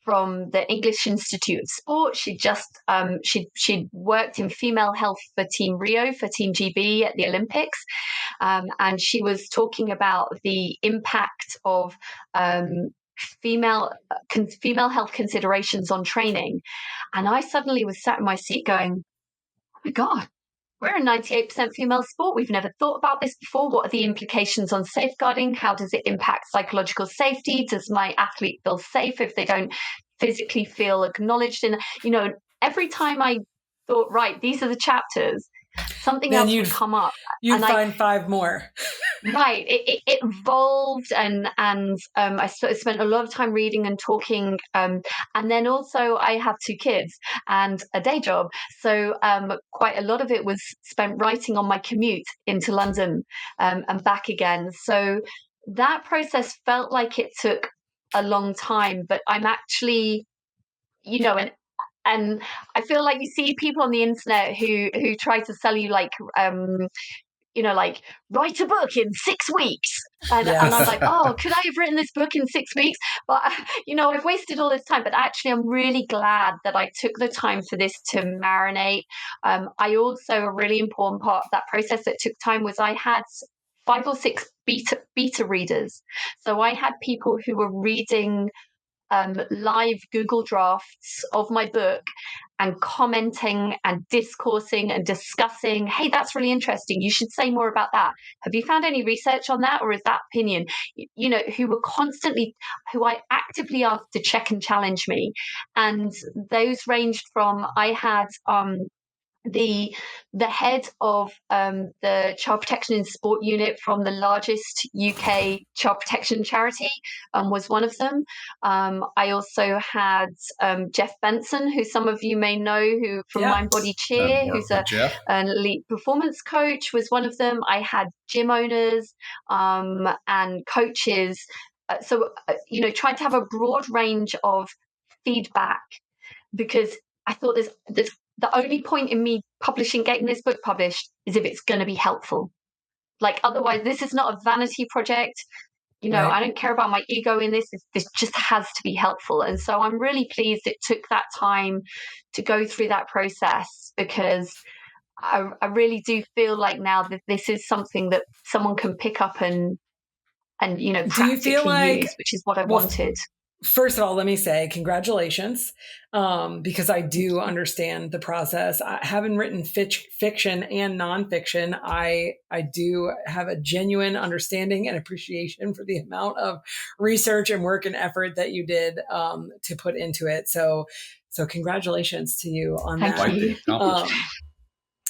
from the English Institute of Sport. She just she'd worked in female health for Team Rio, for Team GB at the Olympics, and she was talking about the impact of female health considerations on training. And I suddenly was sat in my seat going, oh my God, we're a 98% female sport. We've never thought about this before. What are the implications on safeguarding? How does it impact psychological safety? Does my athlete feel safe if they don't physically feel acknowledged? And, every time I thought, right, these are the chapters, something else would come up. You'd find 5 more. Right. It evolved, and I spent a lot of time reading and talking. And then also I have 2 kids and a day job. So quite a lot of it was spent writing on my commute into London and back again. So that process felt like it took a long time, but I'm actually, and I feel like you see people on the internet who try to sell you like, like write a book in 6 weeks. And I'm like, oh, could I have written this book in 6 weeks? But, I've wasted all this time. But actually, I'm really glad that I took the time for this to marinate. I also, a really important part of that process that took time was I had 5 or 6 beta readers. So I had people who were reading live Google drafts of my book and commenting and discoursing and discussing, hey, that's really interesting. You should say more about that. Have you found any research on that? Or is that opinion? Who I actively asked to check and challenge me. And those ranged from, I had the head of the child protection in sport unit from the largest UK child protection charity was one of them. I also had Jeff Benson, who some of you may know, who from Mind Body Cheer, who's an elite performance coach, was one of them. I had gym owners and coaches. Trying to have a broad range of feedback, because I thought there's the only point in me getting this book published is if it's going to be helpful. Like, otherwise, this is not a vanity project. Right. I don't care about my ego in this. This just has to be helpful. And so I'm really pleased it took that time to go through that process, because I really do feel like now that this is something that someone can pick up and practically use, which is what I wanted. First of all, let me say congratulations, because I do understand the process. I haven't written fiction and nonfiction. I do have a genuine understanding and appreciation for the amount of research and work and effort that you did to put into it. So congratulations to you on that. Thank you.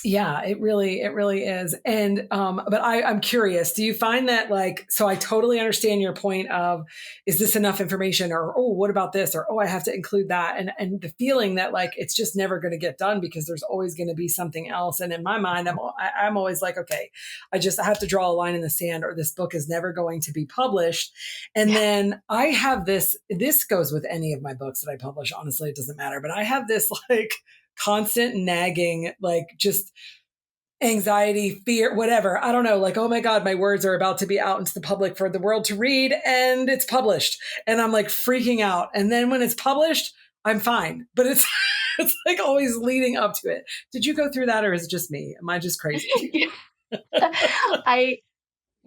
Yeah, it really is. And, but I'm curious, do you find that so I totally understand your point of, is this enough information, or, oh, what about this? Or, oh, I have to include that. And the feeling that it's just never going to get done because there's always going to be something else. And in my mind, I'm always like, okay, I have to draw a line in the sand, or this book is never going to be published. And then I have this goes with any of my books that I publish. Honestly, it doesn't matter, but I have this constant nagging, just anxiety, fear, whatever. I don't know, oh my God, my words are about to be out into the public for the world to read, and it's published. And I'm freaking out. And then when it's published, I'm fine. But it's always leading up to it. Did you go through that, or is it just me? Am I just crazy?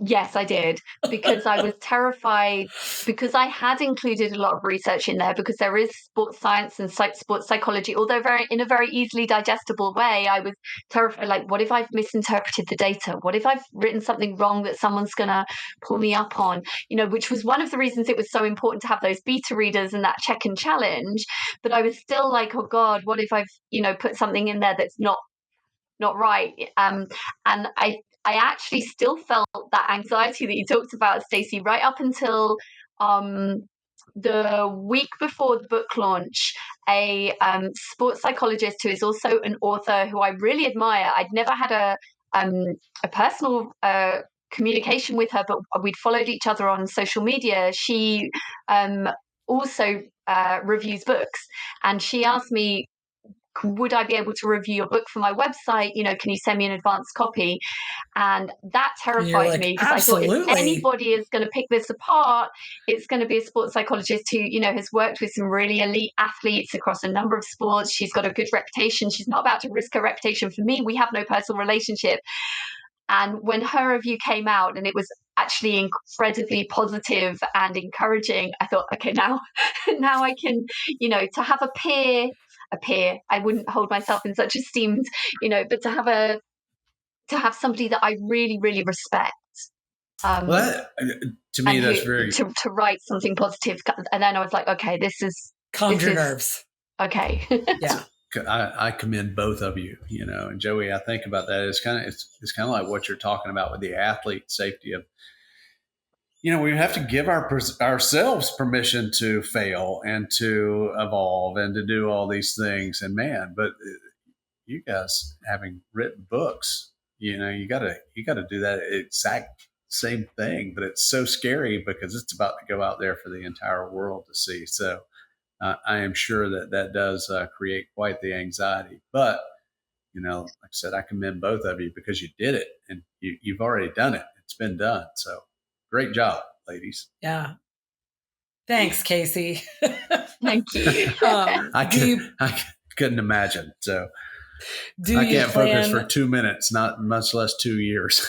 Yes, I did, because I was terrified, because I had included a lot of research in there, because there is sports science and sports psychology, although in a very easily digestible way. I was terrified, what if I've misinterpreted the data? What if I've written something wrong that someone's going to pull me up on? Which was one of the reasons it was so important to have those beta readers and that check and challenge. But I was still oh God, what if I've, put something in there that's not right? And I actually still felt that anxiety that you talked about, Stacey, right up until the week before the book launch. A sports psychologist who is also an author, who I really admire. I'd never had a personal communication with her, but we'd followed each other on social media. She also reviews books, and she asked me, would I be able to review your book for my website? Can you send me an advanced copy? And that terrified me, because I thought, if anybody is going to pick this apart, it's going to be a sports psychologist who, has worked with some really elite athletes across a number of sports. She's got a good reputation. She's not about to risk her reputation for me. We have no personal relationship. And when her review came out and it was actually incredibly positive and encouraging, I thought, okay, now I can, to have a peer, I wouldn't hold myself in such esteem, but to have somebody that I really, really respect. To me, that's very to write something positive. And then I was like, okay, this is calmed your nerves. Okay. Yeah. I commend both of you, and Joey, I think about that. It's kind of like what you're talking about with the athlete safety of, we have to give ourselves permission to fail and to evolve and to do all these things. And man, but you guys having written books, you gotta do that exact same thing, but it's so scary because it's about to go out there for the entire world to see. So I am sure that does create quite the anxiety, but like I said, I commend both of you because you did it and you've already done it. It's been done. So great job, ladies. Yeah. Thanks, Casey. Thank you. I couldn't imagine. So I can't focus for 2 minutes, not much less 2 years.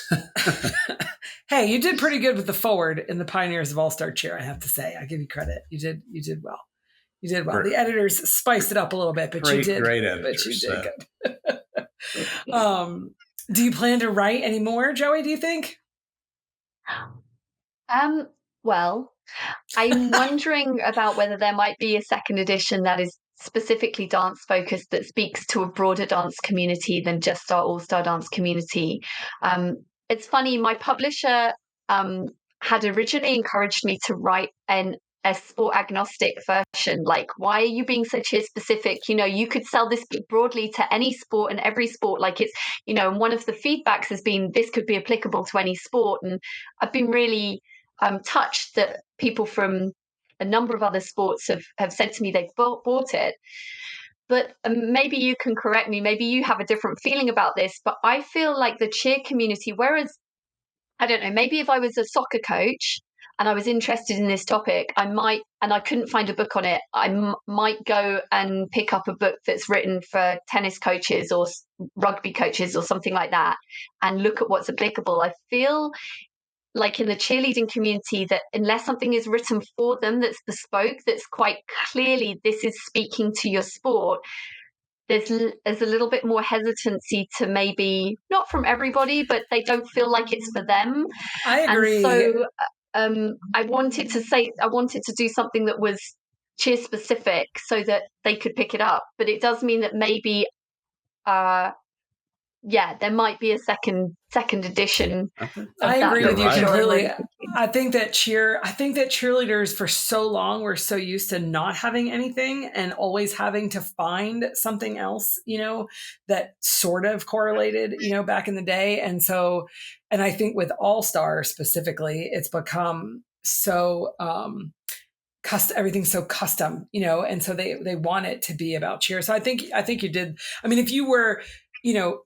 Hey, you did pretty good with the forward in the Pioneers of All-Star Cheer, I have to say. I give you credit. You did well. You did well. The editors spiced it up a little bit, but you did. Great editors. But you did good. Do you plan to write any more, Joey, do you think? Well, I'm wondering about whether there might be a second edition that is specifically dance focused, that speaks to a broader dance community than just our all-star dance community. It's funny, my publisher had originally encouraged me to write a sport agnostic version. Like, why are you being so cheer specific? You could sell this broadly to any sport and every sport. Like, it's, and one of the feedbacks has been this could be applicable to any sport. And I've been really touched that people from a number of other sports have said to me they've bought it. But maybe you can correct me. Maybe you have a different feeling about this. But I feel like the cheer community, whereas, I don't know, maybe if I was a soccer coach and I was interested in this topic, I might, and I couldn't find a book on it, I might go and pick up a book that's written for tennis coaches or rugby coaches or something like that and look at what's applicable. I feel like in the cheerleading community that unless something is written for them that's bespoke, that's quite clearly this is speaking to your sport, there's a little bit more hesitancy to, maybe not from everybody, but they don't feel like it's for them. I agree. And so I wanted to do something that was cheer specific so that they could pick it up. But it does mean that maybe there might be a second edition. I agree with you completely. I think that cheerleaders for so long were so used to not having anything and always having to find something else, that sort of correlated, back in the day. And I think with All-Star specifically, it's become so everything's so custom, and so they want it to be about cheer. So I think you did. I mean, if you were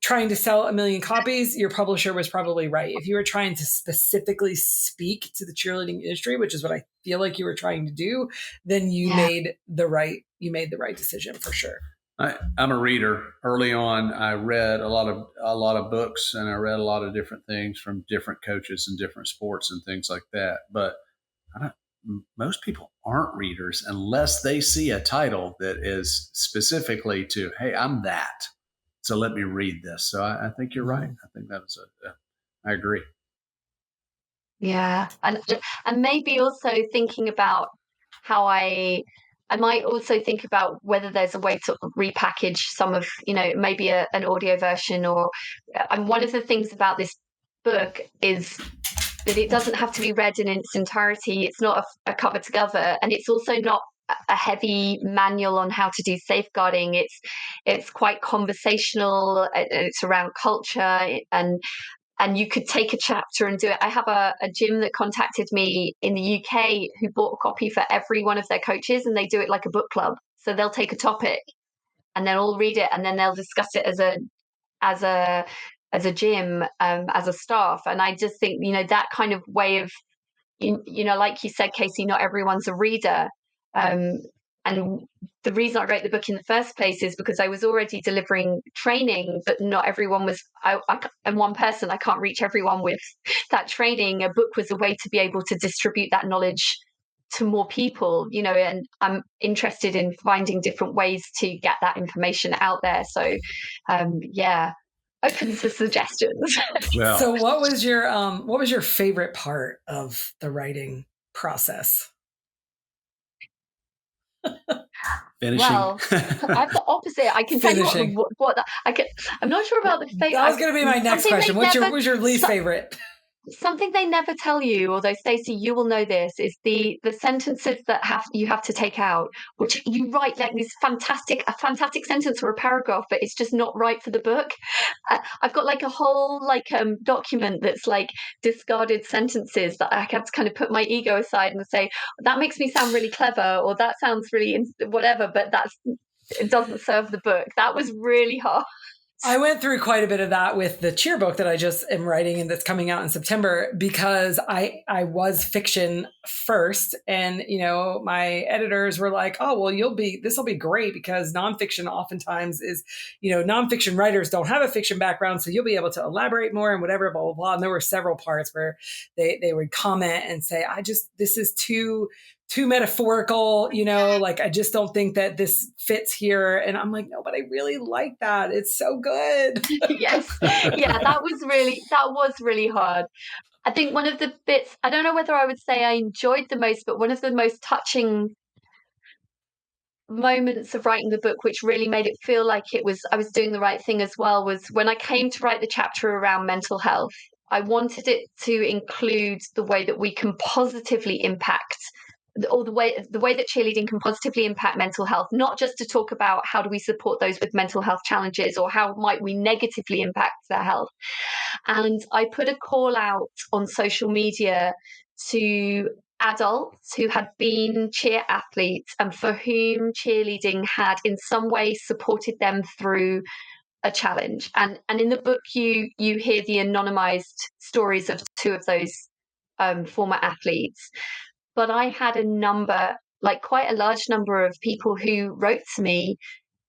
trying to sell 1 million copies, your publisher was probably right. If you were trying to specifically speak to the cheerleading industry, which is what I feel like you were trying to do, then you made the right decision for sure. I'm a reader. Early on, I read a lot of books, and I read a lot of different things from different coaches and different sports and things like that. But most people aren't readers unless they see a title that is specifically to, hey, I'm that. So let me read this. So I think you're right. I think that was I agree. Yeah. And maybe also thinking about how I might also think about whether there's a way to repackage some of, maybe an audio version and one of the things about this book is that it doesn't have to be read in its entirety. It's not a cover to cover, and it's also not a heavy manual on how to do safeguarding. It's quite conversational. It's around culture, and you could take a chapter and do it. I have a gym that contacted me in the UK who bought a copy for every one of their coaches, and they do it like a book club. So they'll take a topic and they'll all read it, and then they'll discuss it as a gym, as a staff. And I just think, that kind of way of, like you said, Casey, not everyone's a reader. And the reason I wrote the book in the first place is because I was already delivering training, but not everyone was, and one person, I can't reach everyone with that training. A book was a way to be able to distribute that knowledge to more people, and I'm interested in finding different ways to get that information out there. So, open to suggestions. Well, so what was your favorite part of the writing process? Finishing. Well, I have the opposite. I can tell you I'm not sure about the favorite. That was going to be my next question. What's your least favorite? Something they never tell you, although Stacey, you will know this, is the sentences that you have to take out, which you write like a fantastic sentence or a paragraph, but it's just not right for the book. I've got like a whole document that's like discarded sentences that I have to kind of put my ego aside and say, that makes me sound really clever, or that sounds really whatever, but it doesn't serve the book. That was really hard. I went through quite a bit of that with the cheer book that I just am writing and that's coming out in September, because I was fiction first. And, my editors were like, oh, well, this will be great, because nonfiction oftentimes is, nonfiction writers don't have a fiction background. So you'll be able to elaborate more and whatever, blah, blah, blah. And there were several parts where they would comment and say, this is too metaphorical, like, I just don't think that this fits here. And I'm like, no, but I really like that. It's so good. Yes. Yeah, that was really hard. I think one of the bits, I don't know whether I would say I enjoyed the most, but one of the most touching moments of writing the book, which really made it feel like I was doing the right thing as well, was when I came to write the chapter around mental health. I wanted it to include the way that we can positively impact, or the way that cheerleading can positively impact mental health, not just to talk about how do we support those with mental health challenges or how might we negatively impact their health. And I put a call out on social media to adults who had been cheer athletes and for whom cheerleading had in some way supported them through a challenge. And in the book, you hear the anonymized stories of two of those former athletes. But I had quite a large number of people who wrote to me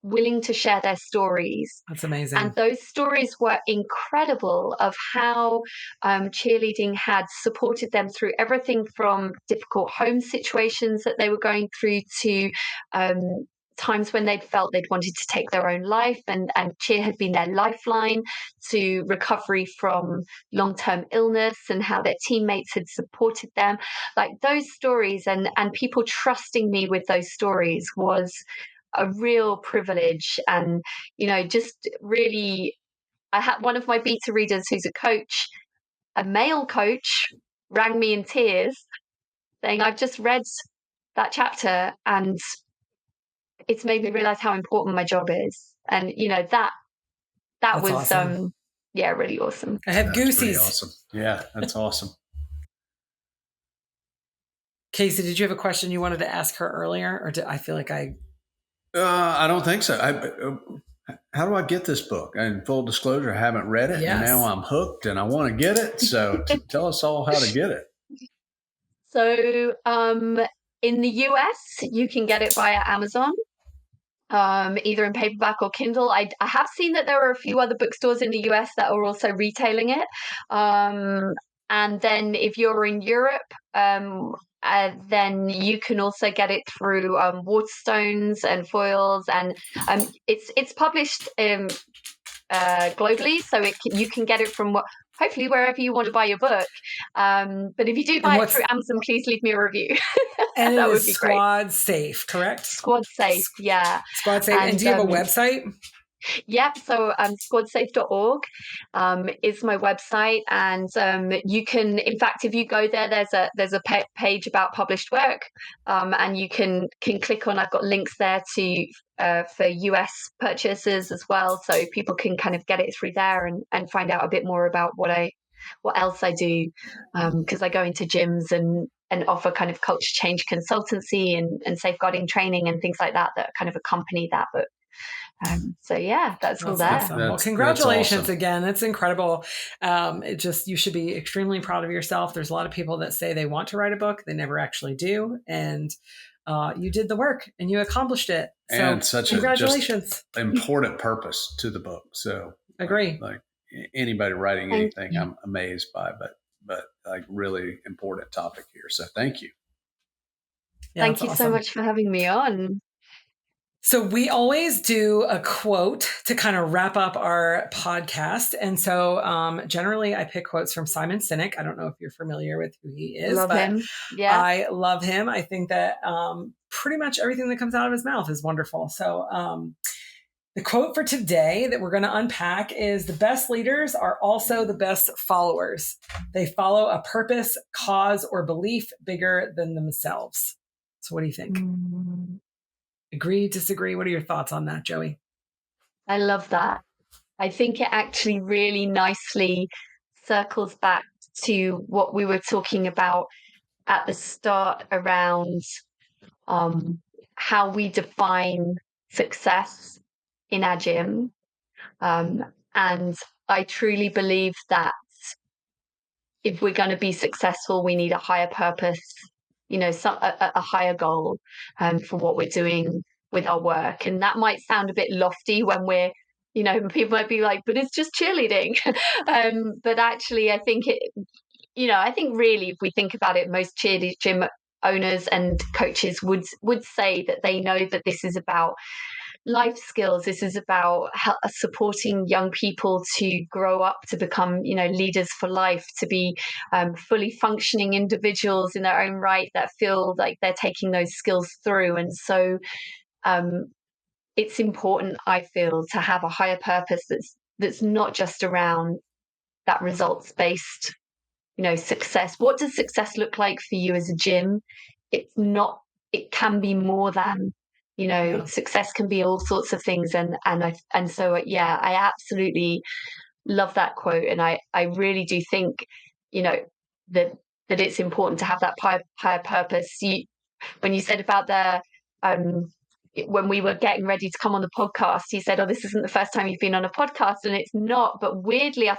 willing to share their stories. That's amazing. And those stories were incredible of how cheerleading had supported them through everything from difficult home situations that they were going through to times when they'd felt they'd wanted to take their own life, and cheer had been their lifeline to recovery from long-term illness, and how their teammates had supported them. Like, those stories and people trusting me with those stories was a real privilege. And, just really, I had one of my beta readers who's a coach, a male coach, rang me in tears saying, I've just read that chapter and it's made me realize how important my job is. And, that was awesome. Really awesome. I have goosies. Awesome. Yeah, that's awesome. Casey, did you have a question you wanted to ask her earlier? Or I feel like I don't think so. How do I get this book? And full disclosure, I haven't read it. Yes. And now I'm hooked and I want to get it. So tell us all how to get it. So in the US, you can get it via Amazon, either in paperback or Kindle. I have seen that there are a few other bookstores in the US that are also retailing it. And then if you're in Europe, then you can also get it through Waterstones and Foils, and it's published globally, so you can get it from hopefully wherever you want to buy your book. But if you do buy it through Amazon, please leave me a review. And that would be Squad Safe, correct? Squad Safe, yeah. Squad Safe. And do you have a website? Yep. So squadsafe.org is my website, and you can, in fact, if you go there, there's a page about published work, and you can click on. I've got links there to for US purchasers as well, so people can kind of get it through there and find out a bit more about what else I do, because I go into gyms and offer kind of culture change consultancy and safeguarding training and things like that kind of accompany that book. So yeah, that's all there. Awesome. Well, congratulations awesome. Again. That's incredible. You should be extremely proud of yourself. There's a lot of people that say they want to write a book. They never actually do. And you did the work and you accomplished it. So and such congratulations. a important purpose to the book. So agree. Like anybody writing anything, I'm amazed by, but like really important topic here. So thank you. Yeah, thank you awesome. So much for having me on. So we always do a quote to kind of wrap up our podcast. And so generally I pick quotes from Simon Sinek. I don't know if you're familiar with who he is. Love him. Yeah. I love him. I think that pretty much everything that comes out of his mouth is wonderful. So the quote for today that we're going to unpack is: the best leaders are also the best followers. They follow a purpose, cause, or belief bigger than themselves. So what do you think? Agree, disagree? What are your thoughts on that, Joey? I love that. I think it actually really nicely circles back to what we were talking about at the start around how we define success in our gym. And I truly believe that if we're going to be successful, we need a higher purpose, a higher goal for what we're doing with our work. And that might sound a bit lofty when we're, people might be like, but it's just cheerleading. But actually, I think really, if we think about it, most cheerleading gym owners and coaches would say that they know that this is about life skills. This is about supporting young people to grow up to become, leaders for life, to be fully functioning individuals in their own right that feel like they're taking those skills through. And so it's important, I feel, to have a higher purpose that's not just around that results-based, success. What does success look like for you as a gym? It can be more than, success can be all sorts of things. And so I absolutely love that quote. And I really do think, that it's important to have that higher purpose. When you said about when we were getting ready to come on the podcast, you said, "Oh, this isn't the first time you've been on a podcast," and it's not. But weirdly, I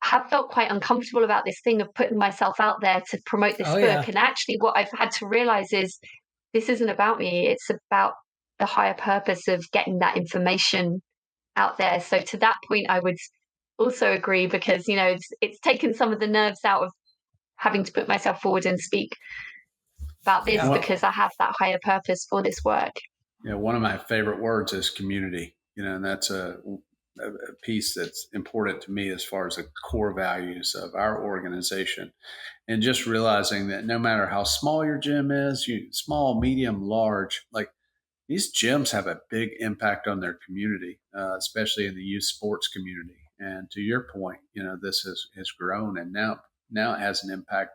have felt quite uncomfortable about this thing of putting myself out there to promote this book. Yeah. And actually what I've had to realize is this isn't about me. It's about the higher purpose of getting that information out there. So to that point, I would also agree, because, it's taken some of the nerves out of having to put myself forward and speak about this, because I have that higher purpose for this work. Yeah. One of my favorite words is community, and that's a piece that's important to me as far as the core values of our organization. And just realizing that no matter how small your gym is, small, medium, large, like these gyms have a big impact on their community, especially in the youth sports community. And to your point, this has grown, and now it has an impact,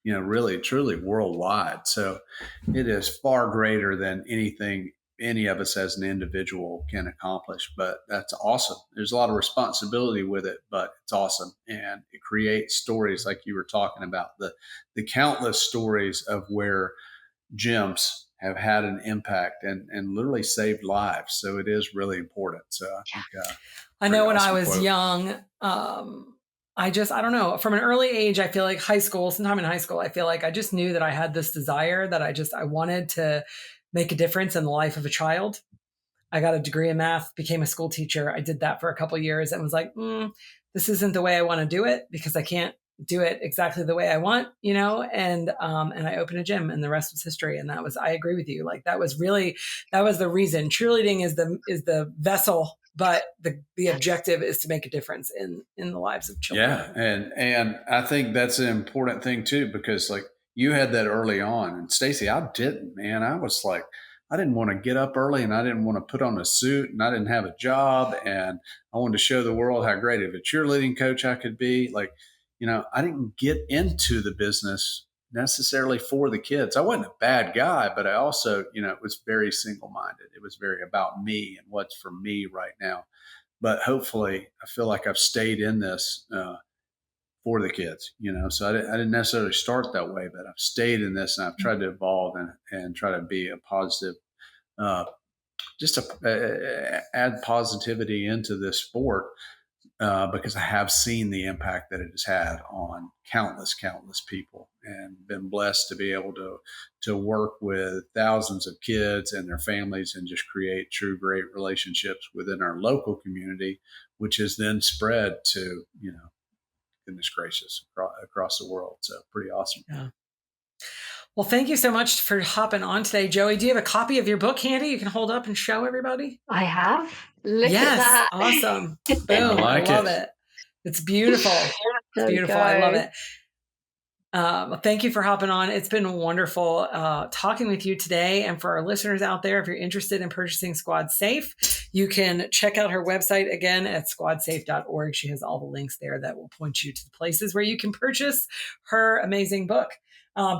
really, truly worldwide. So it is far greater than anything any of us as an individual can accomplish. But that's awesome. There's a lot of responsibility with it, but it's awesome. And it creates stories like you were talking about, the countless stories of where gyms have had an impact and literally saved lives. So it is really important. So I think I know when I was young, I don't know, from an early age, I feel like sometime in high school, I feel like I just knew that I had this desire that I wanted to make a difference in the life of a child. I got a degree in math, became a school teacher. I did that for a couple of years and was like, this isn't the way I want to do it, because I can't do it exactly the way I want, and I opened a gym, and the rest was history. And I agree with you. Like that was the reason. Cheerleading is the vessel, but the objective is to make a difference in the lives of children. Yeah. And I think that's an important thing too, because like you had that early on, and Stacy, I didn't, man. I was like, I didn't want to get up early, and I didn't want to put on a suit, and I didn't have a job, and I wanted to show the world how great of a cheerleading coach I could be. Like, I didn't get into the business necessarily for the kids. I wasn't a bad guy, but I also, it was very single-minded. It was very about me and what's for me right now. But hopefully, I feel like I've stayed in this for the kids, so I didn't necessarily start that way, but I've stayed in this, and I've tried to evolve and try to be a positive, just to add positivity into this sport, because I have seen the impact that it has had on countless people, and been blessed to be able to work with thousands of kids and their families and just create true great relationships within our local community, which is then spread to, goodness gracious, across the world. So pretty awesome. Yeah. Well, thank you so much for hopping on today, Joey. Do you have a copy of your book handy you can hold up and show everybody? I have. Look at Yes. that. Awesome. Boom. I love it. It's beautiful. It's beautiful. I love it. Thank you for hopping on. It's been wonderful talking with you today. And for our listeners out there, if you're interested in purchasing Squad Safe, you can check out her website again at squadsafe.org. She has all the links there that will point you to the places where you can purchase her amazing book.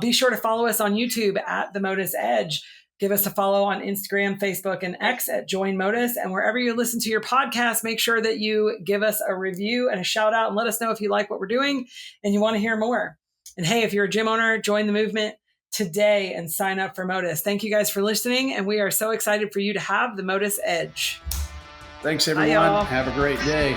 Be sure to follow us on YouTube at the MotUS Edge. Give us a follow on Instagram, Facebook, and X at Join MotUS. And wherever you listen to your podcast, make sure that you give us a review and a shout out and let us know if you like what we're doing and you want to hear more. And hey, if you're a gym owner, join the movement today and sign up for MotUS. Thank you guys for listening. And we are so excited for you to have the MotUS Edge. Thanks, everyone. Have a great day.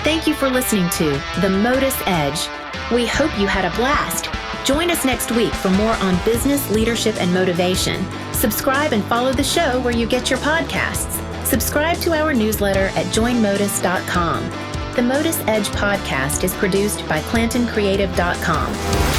Thank you for listening to the MotUS Edge. We hope you had a blast. Join us next week for more on business, leadership, and motivation. Subscribe and follow the show where you get your podcasts. Subscribe to our newsletter at joinmotus.com. The MotUS Edge podcast is produced by ClantonCreative.com.